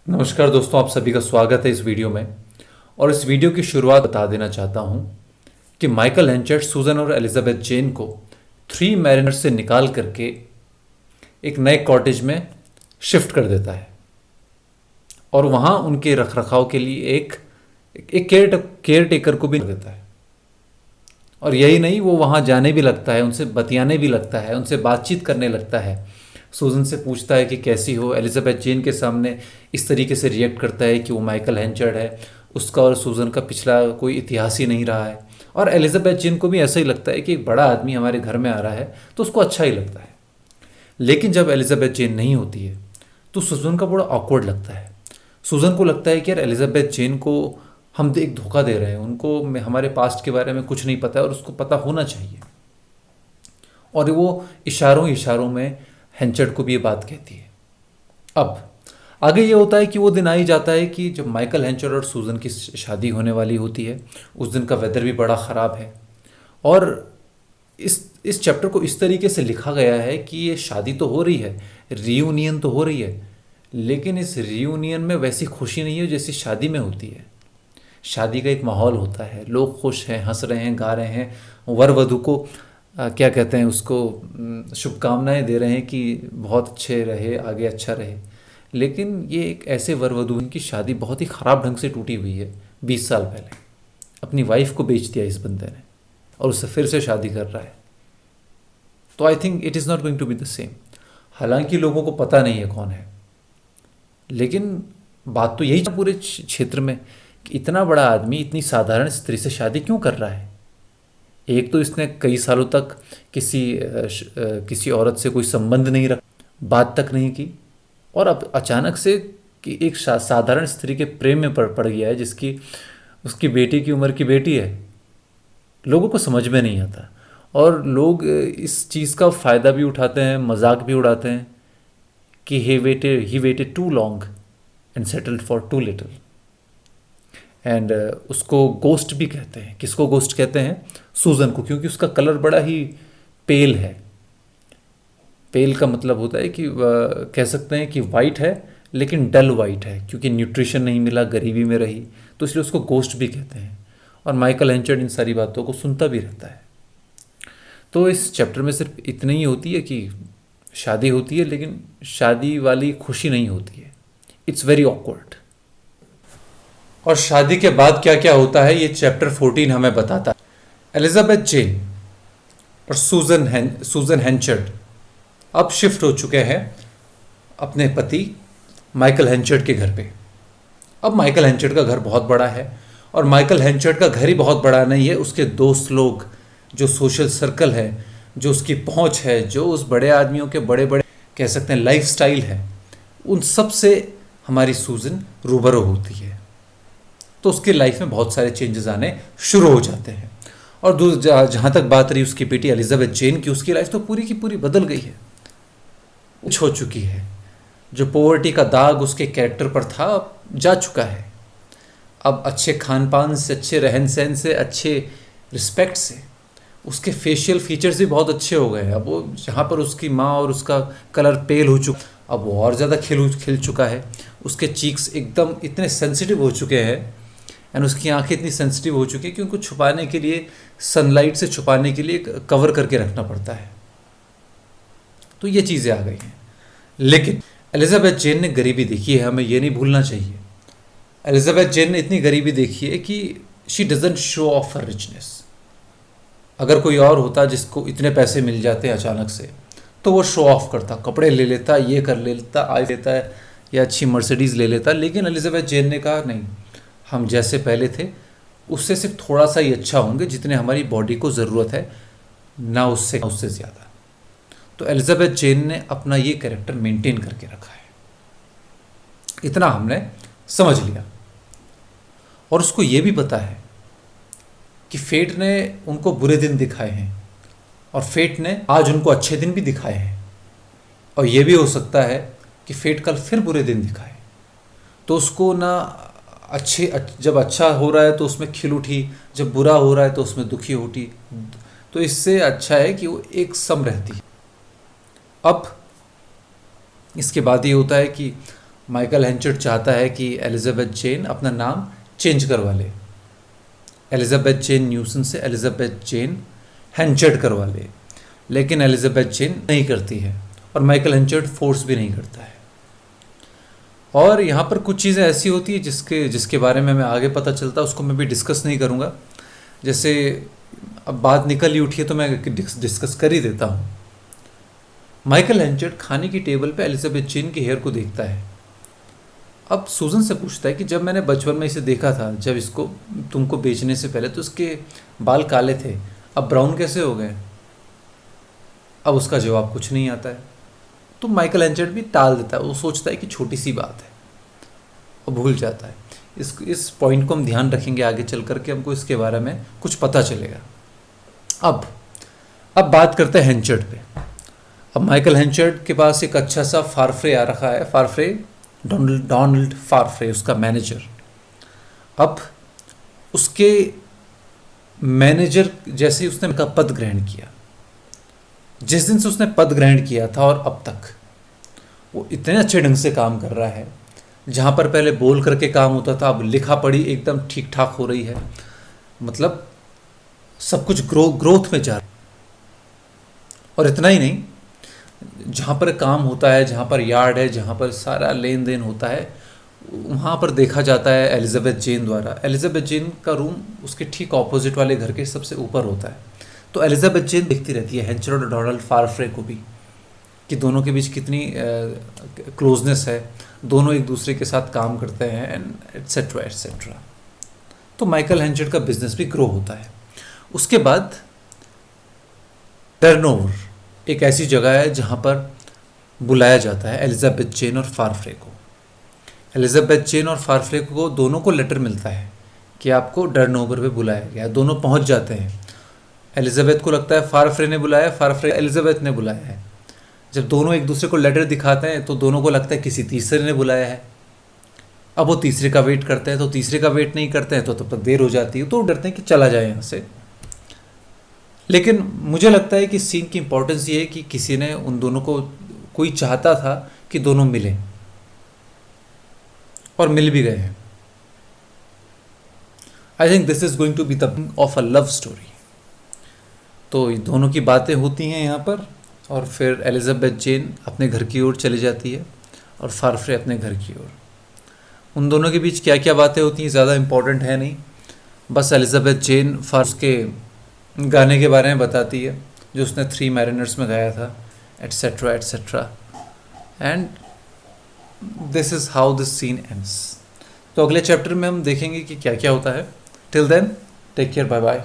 नमस्कार दोस्तों, आप सभी का स्वागत है इस वीडियो में। और इस वीडियो की शुरुआत बता देना चाहता हूं कि माइकल हेंचर्ड सूजन और एलिजाबेथ जेन को थ्री मैरिनर से निकाल करके एक नए कॉटेज में शिफ्ट कर देता है और वहां उनके रखरखाव के लिए एक केयर टेकर को भी देता है। और यही नहीं, वो वहां जाने भी लगता है, उनसे बतियाने भी लगता है, उनसे बातचीत करने लगता है। सूजन से पूछता है कि कैसी हो। एलिजाबेथ जेन के सामने इस तरीके से रिएक्ट करता है कि वो माइकल हेंचर्ड है, उसका और सूजन का पिछला कोई इतिहास ही नहीं रहा है। और एलिजाबेथ जेन को भी ऐसा ही लगता है कि एक बड़ा आदमी हमारे घर में आ रहा है तो उसको अच्छा ही लगता है। लेकिन जब एलिजाबेथ जेन नहीं होती है तो सूजन का बड़ा ऑकवर्ड लगता है। सूजन को लगता है कि यार एलिजाबेथ जेन को हम एक धोखा दे रहे हैं, उनको हमारे पास्ट के बारे में कुछ नहीं पता है और उसको पता होना चाहिए। और वो इशारों इशारों में हेंचर्ड को भी ये बात कहती है। अब आगे ये होता है कि वो दिन आ ही जाता है कि जब माइकल हेंचर्ड और सूजन की शादी होने वाली होती है। उस दिन का वेदर भी बड़ा ख़राब है और इस चैप्टर को इस तरीके से लिखा गया है कि ये शादी तो हो रही है, रीयूनियन तो हो रही है, लेकिन इस रीयूनियन में वैसी खुशी नहीं है जैसी शादी में होती है। शादी का एक माहौल होता है, लोग खुश हैं, हंस रहे हैं, गा रहे हैं, वर वधू को क्या कहते हैं उसको, शुभकामनाएं दे रहे हैं कि बहुत अच्छे रहे, आगे अच्छा रहे। लेकिन ये एक ऐसे वर वधू की शादी बहुत ही ख़राब ढंग से टूटी हुई है। 20 साल पहले अपनी वाइफ को बेच दिया इस बंदे ने और उससे फिर से शादी कर रहा है। तो I think it is not going to be the same. हालांकि लोगों को पता नहीं है कौन है, लेकिन बात तो यही पूरे क्षेत्र में कि इतना बड़ा आदमी इतनी साधारण स्त्री से शादी क्यों कर रहा है। एक तो इसने कई सालों तक किसी औरत से कोई संबंध नहीं रखा, बात तक नहीं की, और अब अचानक से कि एक साधारण स्त्री के प्रेम में पड़ गया है जिसकी उसकी बेटी की उम्र की बेटी है। लोगों को समझ में नहीं आता और लोग इस चीज़ का फ़ायदा भी उठाते हैं, मजाक भी उड़ाते हैं कि he waited too long and settled for too little. And उसको गोस्ट भी कहते हैं। किसको गोस्ट कहते हैं? सूजन को, क्योंकि उसका कलर बड़ा ही पेल है। पेल का मतलब होता है कि कह सकते हैं कि वाइट है लेकिन डल वाइट है, क्योंकि न्यूट्रिशन नहीं मिला, गरीबी में रही, तो इसलिए उसको गोस्ट भी कहते हैं। और माइकल हेंचर्ड इन सारी बातों को सुनता भी रहता है। तो इस चैप्टर में सिर्फ इतनी ही होती है कि शादी होती है, लेकिन शादी वाली खुशी नहीं होती है। It's very awkward. और शादी के बाद क्या क्या होता है ये चैप्टर 14 हमें बताता है। एलिजाबेथ जेन और सूजन हेंचर्ड अब शिफ्ट हो चुके हैं अपने पति माइकल हेंचर्ड के घर पे। अब माइकल हेंचर्ड का घर बहुत बड़ा है और माइकल हेंचर्ड का घर ही बहुत बड़ा नहीं है, उसके दोस्त लोग, जो सोशल सर्कल है, जो उसकी पहुंच है, जो उस बड़े आदमियों के बड़े बड़े कह सकते हैं लाइफस्टाइल है, उन सब से हमारी सूजन रूबरू होती है। तो उसकी लाइफ में बहुत सारे चेंजेस आने शुरू हो जाते हैं। और जहाँ तक बात रही उसकी बेटी एलिजाबेथ जेन की, उसकी लाइफ तो पूरी की पूरी बदल गई है, कुछ हो चुकी है। जो पॉवर्टी का दाग उसके कैरेक्टर पर था अब जा चुका है। अब अच्छे खान पान से, अच्छे रहन सहन से, अच्छे रिस्पेक्ट से उसके फेशियल फीचर्स भी बहुत अच्छे हो गए हैं। अब वो जहाँ पर उसकी माँ और उसका कलर पेल हो चुका, अब वो और ज़्यादा खिल चुका है। उसके चीक्स एकदम इतने सेंसिटिव हो चुके हैं एंड उसकी आंखें इतनी सेंसिटिव हो चुकी है कि उनको छुपाने के लिए, सनलाइट से छुपाने के लिए कवर करके रखना पड़ता है। तो ये चीज़ें आ गई हैं। लेकिन एलिजाबेथ जेन ने गरीबी देखी है, हमें ये नहीं भूलना चाहिए। एलिजाबेथ जेन ने इतनी गरीबी देखी है कि she doesn't show of her richness. अगर कोई और होता जिसको इतने पैसे मिल जाते अचानक से, तो वो शो ऑफ करता, कपड़े ले लेता, ये कर लेता, आई लेता है, या अच्छी मर्सिडीज़ ले लेता। लेकिन एलिजाबेथ जेन ने कहा नहीं, हम जैसे पहले थे उससे सिर्फ थोड़ा सा ही अच्छा होंगे, जितने हमारी बॉडी को ज़रूरत है, ना उससे ज़्यादा। तो एलिजाबेथ जेन ने अपना ये कैरेक्टर मेंटेन करके रखा है, इतना हमने समझ लिया। और उसको ये भी पता है कि फेट ने उनको बुरे दिन दिखाए हैं और फेट ने आज उनको अच्छे दिन भी दिखाए हैं, और ये भी हो सकता है कि फेट कल फिर बुरे दिन दिखाए। तो उसको ना जब अच्छा हो रहा है तो उसमें खिल उठी, जब बुरा हो रहा है तो उसमें दुखी उठी। तो इससे अच्छा है कि वो एक सम रहती है। अब इसके बाद ये होता है कि माइकल हेंचर्ड चाहता है कि एलिजाबेथ जेन अपना नाम चेंज करवा ले, एलिजाबेथ जेन न्यूसन से एलिजाबेथ जेन हेंचर्ड करवा ले, लेकिन एलिजाबेथ जेन नहीं करती है और माइकल हेंचर्ड फोर्स भी नहीं करता है। और यहाँ पर कुछ चीज़ें ऐसी होती है जिसके बारे में मैं आगे पता चलता है, उसको मैं भी डिस्कस नहीं करूँगा। जैसे अब बात निकल ही उठी है तो मैं डिस्कस कर ही देता हूँ। माइकल हेंचर्ड खाने की टेबल पे एलिजाबेथ जेन के हेयर को देखता है। अब सूजन से पूछता है कि जब मैंने बचपन में इसे देखा था, जब इसको तुमको बेचने से पहले तो इसके बाल काले थे, अब ब्राउन कैसे हो गए? अब उसका जवाब कुछ नहीं आता है। तो माइकल हेंचर्ड भी टाल देता है, वो सोचता है कि छोटी सी बात है और भूल जाता है। इस पॉइंट को हम ध्यान रखेंगे, आगे चल करके हमको इसके बारे में कुछ पता चलेगा। अब बात करते हैं हेंचर्ड पे। अब माइकल हेंचर्ड के पास एक अच्छा सा फारफ्रे आ रखा है, फारफ्रे डोनाल्ड फारफ्रे, उसका मैनेजर। अब उसके मैनेजर जैसे ही उसने का पद ग्रहण किया, जिस दिन से उसने पद ग्रहण किया था और अब तक वो इतने अच्छे ढंग से काम कर रहा है। जहाँ पर पहले बोल करके काम होता था, अब लिखा पढ़ी एकदम ठीक ठाक हो रही है। मतलब सब कुछ ग्रोथ में जा रहा है। और इतना ही नहीं, जहाँ पर काम होता है, जहाँ पर यार्ड है, जहाँ पर सारा लेन देन होता है, वहाँ पर देखा जाता है एलिजाबेथ जेन द्वारा। एलिजाबेथ जेन का रूम उसके ठीक ऑपोजिट वाले घर के सबसे ऊपर होता है। तो एलिजाबेथ जेन देखती रहती है हेंचर्ड और डोनाल्ड फारफ्रे को भी, कि दोनों के बीच कितनी क्लोजनेस है, दोनों एक दूसरे के साथ काम करते हैं, एंड एट्सेट्रा एट्सेट्रा। तो माइकल हेंचर्ड का बिजनेस भी ग्रो होता है। उसके बाद टर्नओवर एक ऐसी जगह है जहाँ पर बुलाया जाता है एलिजाबेथ जेन और फारफ्रे को। एलिजाबेथ जेन और फारफ्रे को दोनों को लेटर मिलता है कि आपको टर्नओवर पे बुलाया गया। दोनों पहुँच जाते हैं। एलिजाबेथ को लगता है फारफ्रे ने बुलाया, फारफ्रे एलिजाबेथ ने बुलाया है। जब दोनों एक दूसरे को लेटर दिखाते हैं तो दोनों को लगता है किसी तीसरे ने बुलाया है। अब वो तीसरे का वेट करते हैं, तो तीसरे का वेट नहीं करते हैं तो तब तक देर हो जाती है, तो डरते हैं कि चला जाए यहाँ से। लेकिन मुझे लगता है कि सीन की इंपॉर्टेंस ये है कि किसी ने उन दोनों को, कोई चाहता था कि दोनों मिलें और मिल भी गए हैं। I think this is going to be the of a love story. तो दोनों की बातें होती हैं यहाँ पर, और फिर एलिजाबेथ जेन अपने घर की ओर चली जाती है और फारफ्रे अपने घर की ओर। उन दोनों के बीच क्या क्या बातें होती हैं ज़्यादा इम्पोर्टेंट है नहीं, बस एलिजाबेथ जेन फारफ्रे के गाने के बारे में बताती है जो उसने 3 मैरिनर्स में गाया था, etcetera etcetera, and this is how this scene ends. तो अगले चैप्टर में हम देखेंगे कि क्या क्या होता है। Till then take care, bye bye.